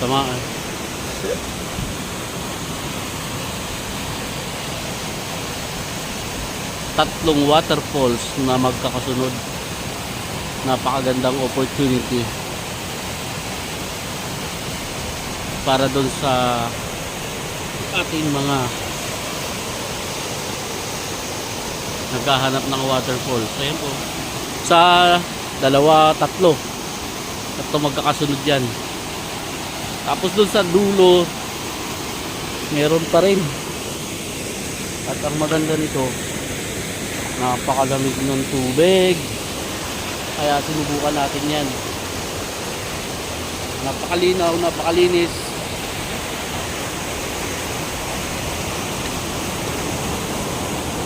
Tama. Tatlong waterfalls na magkakasunod. Napakagandang opportunity para doon sa ating mga naghahanap ng waterfall. So yan po, sa tatlo magkakasunod yan. Tapos doon sa dulo meron pa rin. At ang maganda nito, napakalamig ng tubig, kaya sinubukan natin yan. Napakalinaw, napakalinis.